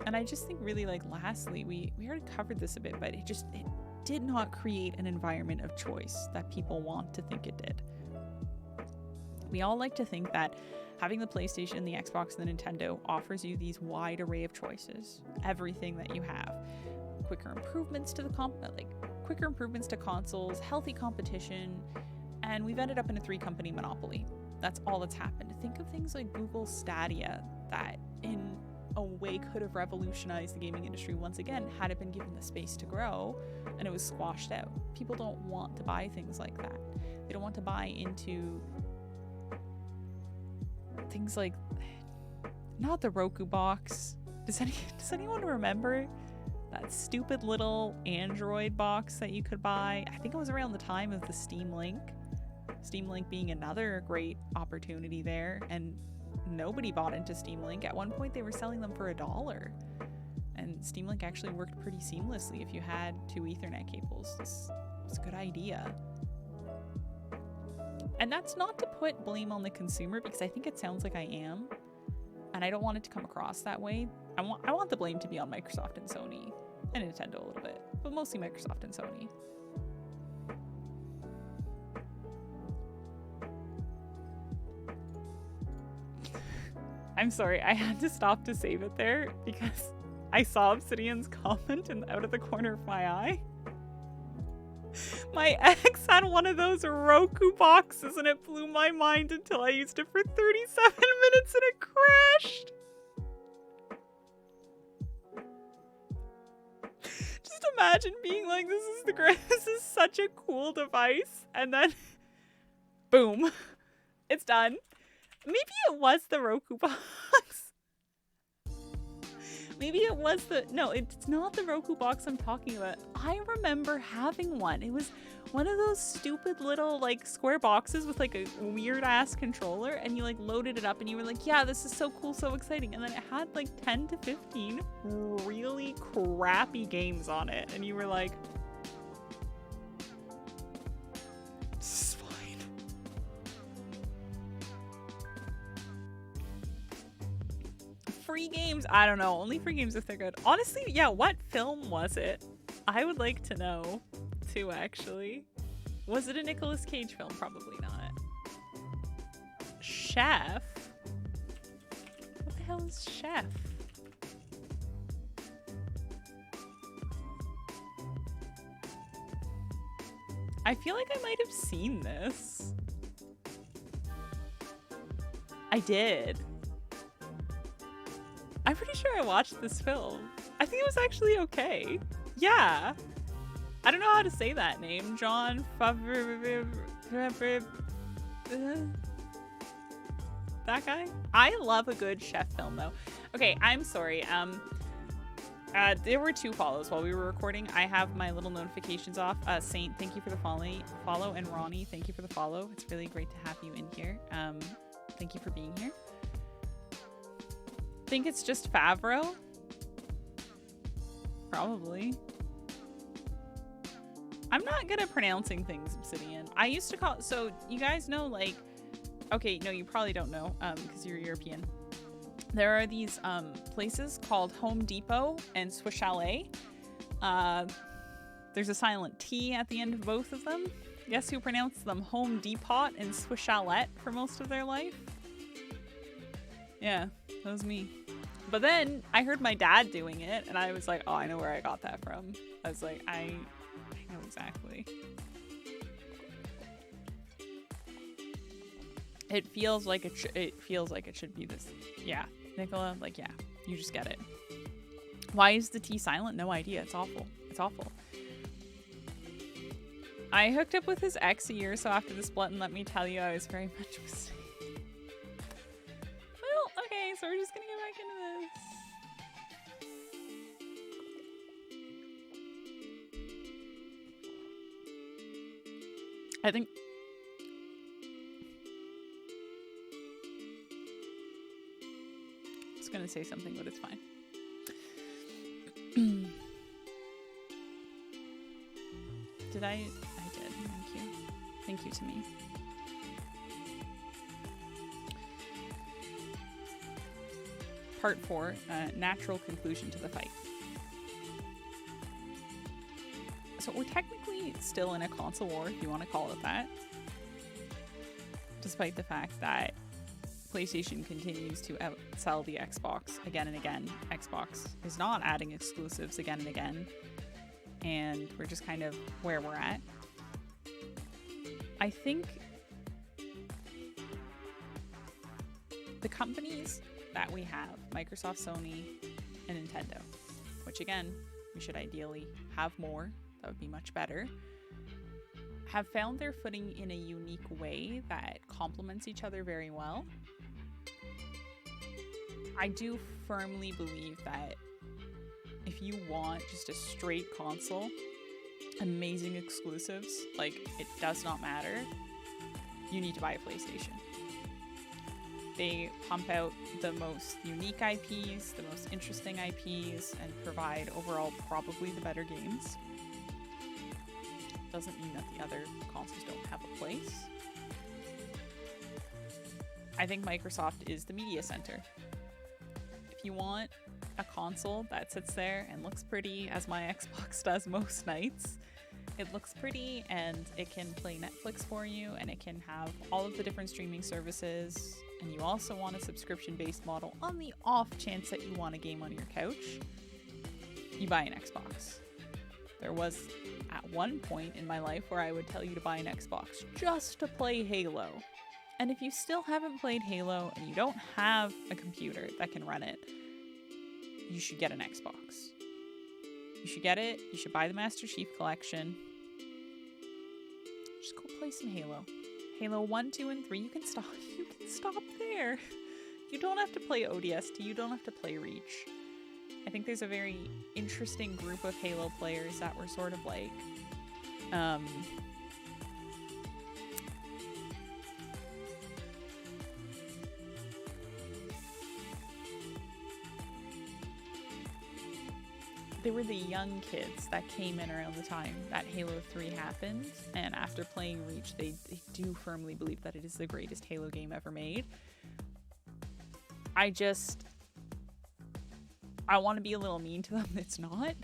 Speaker 1: And I just think really, like, lastly, we already covered this a bit, but it did not create an environment of choice that people want to think it did. We all like to think that having the PlayStation, the Xbox, and the Nintendo offers you these wide array of choices, everything that you have, quicker improvements to quicker improvements to consoles, healthy competition, and we've ended up in a 3-company monopoly. That's all that's happened. Think of things like Google Stadia that in a way could have revolutionized the gaming industry once again had it been given the space to grow, and it was squashed out. People don't want to buy things like that. They don't want to buy into things like, not the Roku box. Does anyone remember that stupid little Android box that you could buy? I think it was around the time of the Steam Link. Steam Link being another great opportunity there, and nobody bought into Steam Link. At one point they were selling them for $1, and Steam Link actually worked pretty seamlessly if you had 2 Ethernet cables. It's a good idea. And that's not to put blame on the consumer, because I think it sounds like I am, and I don't want it to come across that way. I want the blame to be on Microsoft and Sony, and Nintendo a little bit, but mostly Microsoft and Sony. I'm sorry, I had to stop to save it there because I saw Obsidian's comment out of the corner of my eye. My ex had one of those Roku boxes and it blew my mind until I used it for 37 minutes and it crashed. Just imagine being like, this is such a cool device, and then boom, it's done. Maybe it was the Roku box. Maybe it was no, it's not the Roku box I'm talking about. I remember having one. It was one of those stupid little like square boxes with like a weird ass controller, and you like loaded it up and you were like, yeah, this is so cool, so exciting. And then it had like 10 to 15 really crappy games on it. And you were like, free games, I don't know, only free games if they're good. Honestly, yeah, what film was it? I would like to know too, actually. Was it a Nicolas Cage film? Probably not. Chef? What the hell is Chef? I feel like I might have seen this. I did. I'm pretty sure I watched this film. I think it was actually okay. Yeah. I don't know how to say that name. John Favreau. That guy? I love a good chef film though. Okay, I'm sorry. There were 2 follows while we were recording. I have my little notifications off. Saint, thank you for the follow, and Ronnie, thank you for the follow. It's really great to have you in here. Thank you for being here. Think it's just Favreau? Probably. I'm not good at pronouncing things, Obsidian. I used to call, so you guys know, like, okay, no, you probably don't know, because you're European. There are these places called Home Depot and Swiss Chalet. There's a silent T at the end of both of them. Guess who pronounced them Home Depot and Swiss Chalet for most of their life? Yeah, that was me. But then I heard my dad doing it, and I was like, oh, I know where I got that from. I was like, I know exactly. It feels like it feels like it should be this. Yeah, Nicola, like, yeah, you just get it. Why is the T silent? No idea. It's awful. It's awful. I hooked up with his ex a year or so after the split, and let me tell you, I was very much mistaken. Well, okay, so we're just gonna get back into this. I think I was gonna say something, but it's fine. Did I? I did. Thank you. Thank you to me. Part 4, natural conclusion to the fight. So we're technically still in a console war, if you want to call it that. Despite the fact that PlayStation continues to outsell the Xbox again and again. Xbox is not adding exclusives again and again. And we're just kind of where we're at. I think the companies that we have, Microsoft, Sony, and Nintendo, which again, we should ideally have more, that would be much better, have found their footing in a unique way that complements each other very well. I do firmly believe that if you want just a straight console, amazing exclusives, like, it does not matter, you need to buy a PlayStation. They pump out the most unique IPs, the most interesting IPs, and provide overall probably the better games. Doesn't mean that the other consoles don't have a place. I think Microsoft is the media center. If you want a console that sits there and looks pretty, as my Xbox does most nights, it looks pretty and it can play Netflix for you and it can have all of the different streaming services, and you also want a subscription-based model on the off chance that you want a game on your couch, you buy an Xbox. There was at one point in my life where I would tell you to buy an Xbox just to play Halo. And if you still haven't played Halo and you don't have a computer that can run it, you should get an Xbox. You should get it. You should buy the Master Chief Collection. Just go play some Halo. Halo 1, 2, and 3, you can stop there. You don't have to play ODST. You don't have to play Reach. I think there's a very interesting group of Halo players that were sort of like, they were the young kids that came in around the time that Halo 3 happened, and after playing Reach, they do firmly believe that it is the greatest Halo game ever made. I want to be a little mean to them. It's not.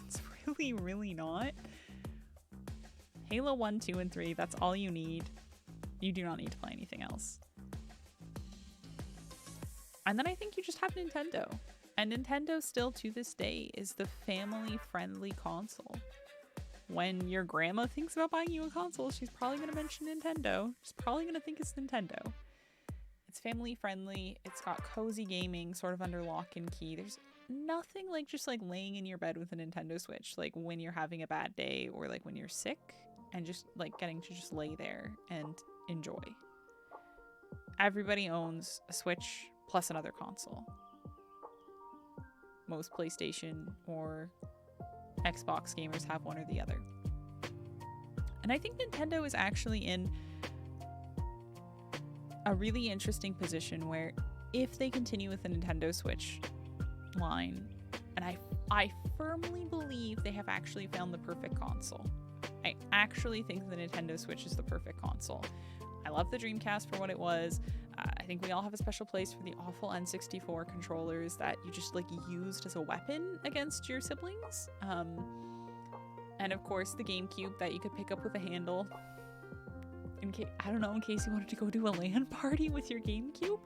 Speaker 1: It's really, really not. Halo 1, 2, and 3, that's all you need. You do not need to play anything else. And then I think you just have Nintendo. And Nintendo still to this day is the family-friendly console. When your grandma thinks about buying you a console, she's probably going to mention Nintendo. She's probably going to think it's Nintendo. It's family-friendly. It's got cozy gaming sort of under lock and key. There's nothing like just like laying in your bed with a Nintendo Switch, like when you're having a bad day or like when you're sick, and just like getting to just lay there and enjoy. Everybody owns a Switch plus another console. Most PlayStation or Xbox gamers have one or the other. And I think Nintendo is actually in a really interesting position where if they continue with the Nintendo Switch line, and I firmly believe they have actually found the perfect console. I actually think the Nintendo Switch is the perfect console. I love the Dreamcast for what it was. I think we all have a special place for the awful N64 controllers that you just like used as a weapon against your siblings. And of course the GameCube that you could pick up with a handle. In case you wanted to go to a LAN party with your GameCube.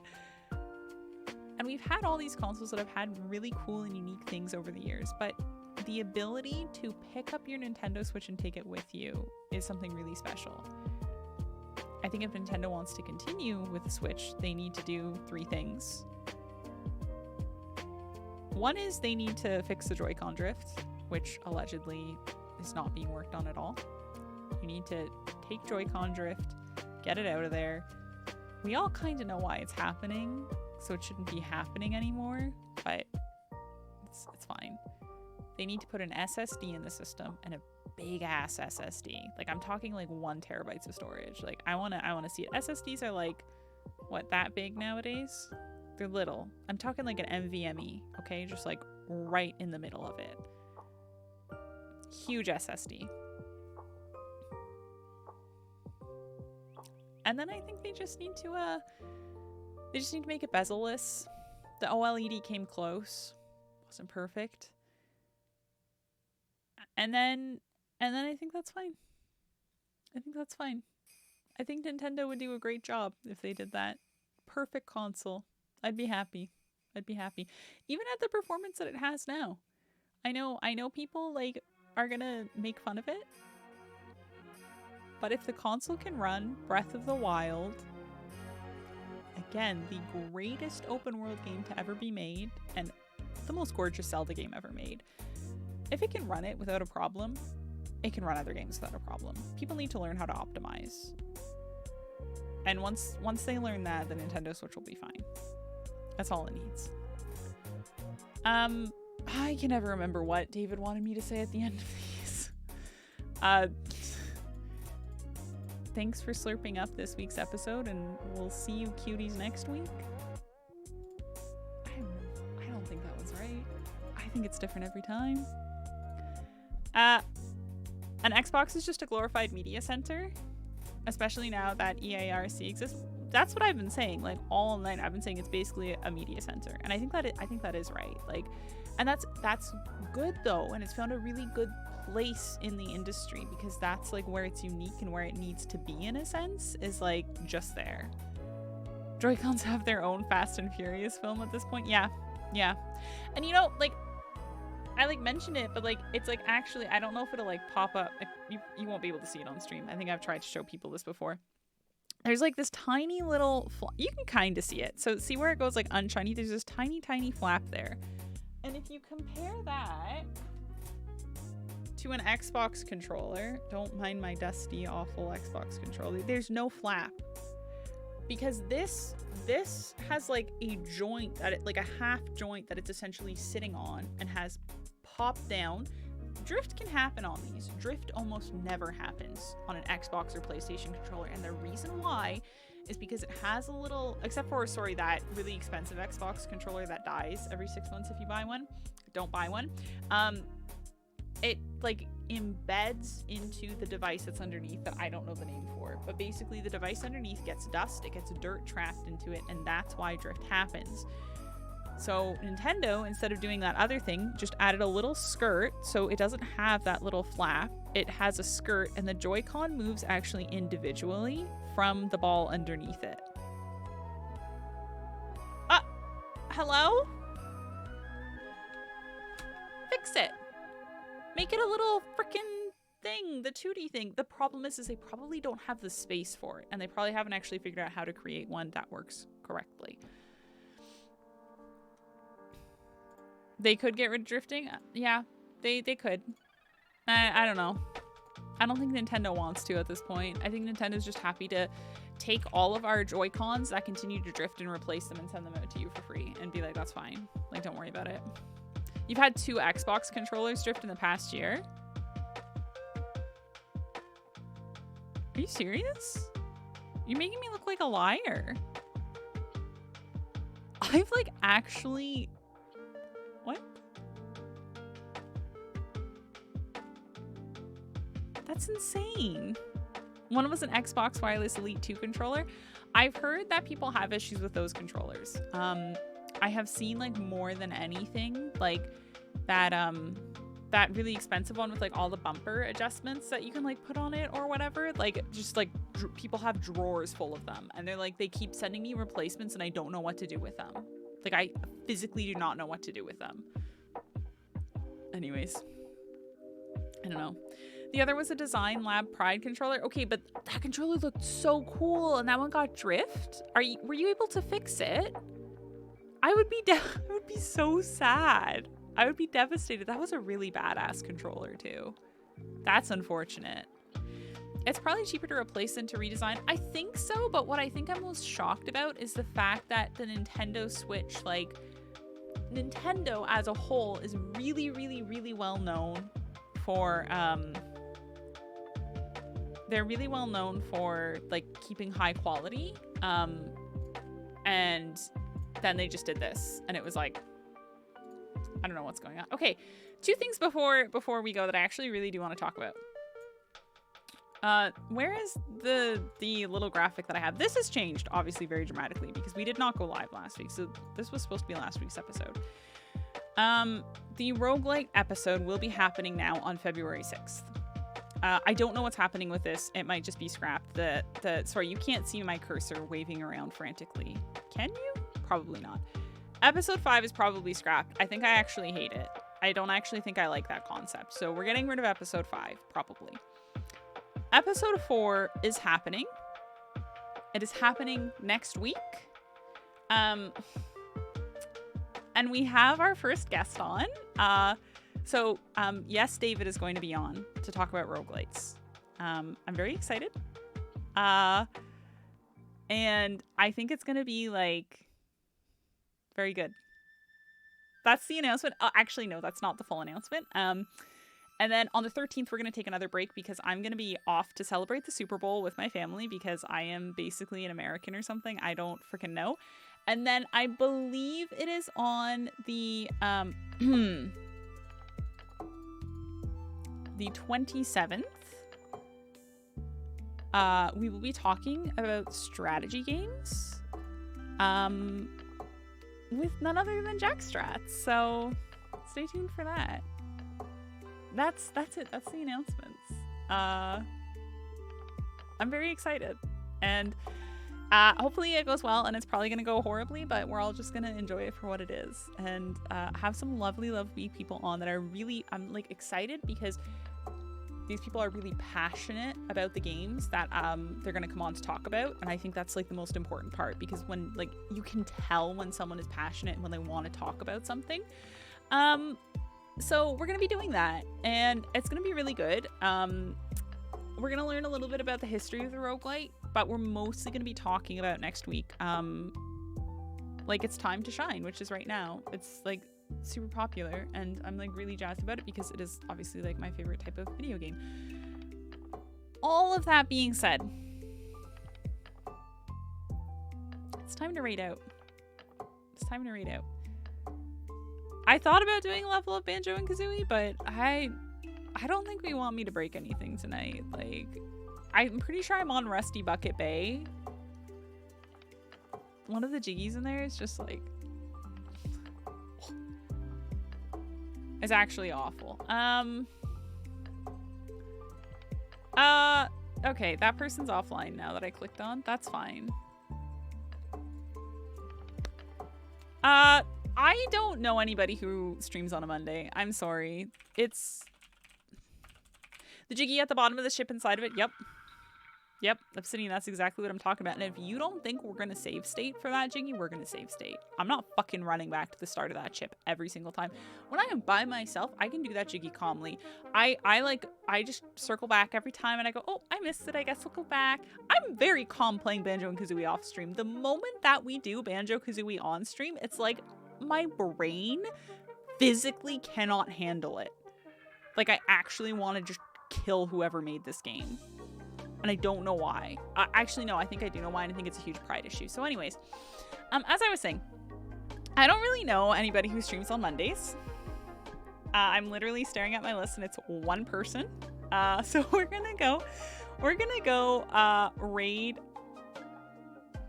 Speaker 1: And we've had all these consoles that have had really cool and unique things over the years, but the ability to pick up your Nintendo Switch and take it with you is something really special. I I think if Nintendo wants to continue with the Switch, they need to do 3 things. One is they need to fix the Joy-Con drift, which allegedly is not being worked on at all. You need to take Joy-Con drift, get it out of there. We all kind of know why it's happening, so it shouldn't be happening anymore, but it's fine. They need to put an SSD in the system, and a big ass SSD. Like, I'm talking like 1 terabyte of storage. Like, I wanna see it. SSDs are like, what, that big nowadays? They're little. I'm talking like an NVMe, okay? Just like right in the middle of it. Huge SSD. And then I think they just need to make it bezel-less. The OLED came close. Wasn't perfect. And then I think that's fine. I think that's fine. I think Nintendo would do a great job if they did that. Perfect console. I'd be happy. I'd be happy. Even at the performance that it has now. I know people like are gonna make fun of it. But if the console can run Breath of the Wild, again, the greatest open world game to ever be made, and the most gorgeous Zelda game ever made. If it can run it without a problem, it can run other games without a problem. People need to learn how to optimize. And once they learn that, the Nintendo Switch will be fine. That's all it needs. I can never remember what David wanted me to say at the end of these. Thanks for slurping up this week's episode, and we'll see you cuties next week. I don't think that was right. I think it's different every time. An Xbox is just a glorified media center, especially now that EARC exists. That's what I've been saying, like all night. I've been saying it's basically a media center, and I think that is right. Like, and that's good though, and it's found a really good place in the industry because that's like where it's unique and where it needs to be in a sense, is like just there. Joy-Cons have their own Fast and Furious film at this point. Yeah. And you know, like, I like mentioned it, but like it's like actually I don't know if it'll like pop up. You won't be able to see it on stream. I think I've tried to show people this before. There's like this tiny little you can kind of see it. So see where it goes like unshiny? There's this tiny flap there. And if you compare that to an Xbox controller, don't mind my dusty, awful Xbox controller, there's no flap. Because this has like a joint that it, like a half joint that it's essentially sitting on and has popped down. Drift can happen on these. Drift almost never happens on an Xbox or PlayStation controller, and the reason why is because it has a little, except for, sorry, that really expensive Xbox controller that dies every 6 months if you buy one. Don't buy one. It like embeds into the device that's underneath that I don't know the name for, but basically the device underneath gets dust, it gets dirt trapped into it, and that's why drift happens. So Nintendo, instead of doing that other thing, just added a little skirt, so it doesn't have that little flap. It has a skirt, and the Joy-Con moves actually individually from the ball underneath it. Hello? Fix it. Make it a little freaking thing, the 2D thing. The problem is they probably don't have the space for it, and they probably haven't actually figured out how to create one that works correctly. They could get rid of drifting. Yeah, they could. I don't know. I don't think Nintendo wants to at this point. I think Nintendo's just happy to take all of our Joy-Cons that continue to drift and replace them and send them out to you for free and be like, that's fine. Like, don't worry about it. You've had 2 Xbox controllers drift in the past year? Are you serious? You're making me look like a liar. I've like actually... What? That's insane. One was an Xbox Wireless Elite 2 controller. I've heard that people have issues with those controllers. I have seen like more than anything like that that really expensive one with like all the bumper adjustments that you can like put on it or whatever, like just like people have drawers full of them, and they're like, they keep sending me replacements and I don't know what to do with them. Like, I physically do not know what to do with them. Anyways, I don't know. The other was a Design Lab Pride controller. Okay, but that controller looked so cool, and that one got drift. Were you able to fix it? I would be so sad. I would be devastated. That was a really badass controller too. That's unfortunate. It's probably cheaper to replace than to redesign. I think so, but what I think I'm most shocked about is the fact that the Nintendo Switch, like, Nintendo as a whole is really, really, really well known for, they're really well known for, like, keeping high quality. And then they just did this, and it was like, I don't know what's going on. Okay, 2 things before we go that I actually really do want to talk about. Where is the little graphic that I have? This has changed, obviously, very dramatically because we did not go live last week. So this was supposed to be last week's episode. The roguelite episode will be happening now on February 6th. I don't know what's happening with this. It might just be scrapped. Sorry, you can't see my cursor waving around frantically. Can you? Probably not. Episode 5 is probably scrapped. I think I actually hate it. I don't actually think I like that concept. So we're getting rid of episode 5, probably. Episode 4 is happening. It is happening next week. And we have our first guest on. Yes, David is going to be on to talk about roguelites. I'm very excited. And I think it's going to be, like, very good. That's the announcement. Actually, no, that's not the full announcement. And then on the 13th, we're going to take another break because I'm going to be off to celebrate the Super Bowl with my family because I am basically an American or something. I don't freaking know. And then I believe it is on the the 27th. We will be talking about strategy games with none other than Jackstrats. So stay tuned for that. That's it. That's the announcements. I'm very excited. And hopefully it goes well, and it's probably going to go horribly, but we're all just going to enjoy it for what it is and have some lovely, lovely people on that are really, I'm like excited because these people are really passionate about the games that they're going to come on to talk about. And I think that's like the most important part because when like you can tell when someone is passionate and when they want to talk about something. So we're going to be doing that, and it's going to be really good. We're going to learn a little bit about the history of the roguelite, but we're mostly going to be talking about next week. Like, it's time to shine, which is right now. It's, like, super popular, and I'm, like, really jazzed about it because it is obviously, like, my favorite type of video game. All of that being said, it's time to raid out. It's time to raid out. I thought about doing a level of Banjo and Kazooie, but I don't think we want me to break anything tonight. Like, I'm pretty sure I'm on Rusty Bucket Bay. One of the jiggies in there is just like, it's actually awful. Okay, that person's offline now that I clicked on. That's fine. I don't know anybody who streams on a Monday. I'm sorry. It's the jiggy at the bottom of the ship inside of it. Yep. Yep. Obsidian, that's exactly what I'm talking about. And if you don't think we're going to save state for that jiggy, we're going to save state. I'm not fucking running back to the start of that ship every single time. When I am by myself, I can do that jiggy calmly. I just circle back every time and I go, oh, I missed it. I guess we'll go back. I'm very calm playing Banjo and Kazooie off stream. The moment that we do Banjo Kazooie on stream, it's like my brain physically cannot handle it. Like, I actually want to just kill whoever made this game. And I don't know why. Actually, no, I think I do know why, and I think it's a huge pride issue. So anyways, as I was saying, I don't really know anybody who streams on Mondays. I'm literally staring at my list, and it's one person. So we're gonna go raid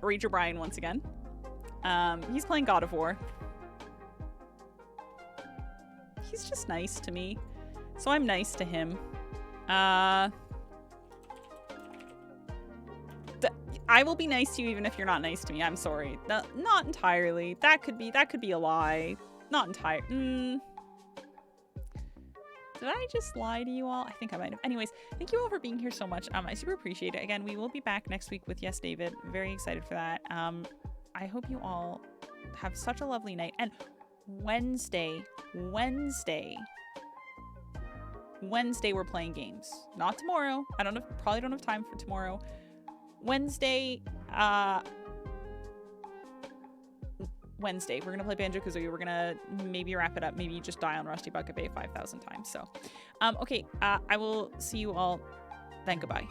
Speaker 1: Rager Brian once again. He's playing God of War. He's just nice to me, so I'm nice to him. I will be nice to you even if you're not nice to me. I'm sorry. Not entirely. That could be a lie. Not entirely. Did I just lie to you all? I think I might have. Anyways, thank you all for being here so much. I super appreciate it. Again, we will be back next week with Yes David. Very excited for that. I hope you all have such a lovely night. And Wednesday we're playing games. Not tomorrow. Probably don't have time for tomorrow. Wednesday, we're gonna play Banjo-Kazooie. We're gonna maybe wrap it up. Maybe just die on Rusty Bucket Bay 5,000 times. So, okay, I will see you all then. Goodbye.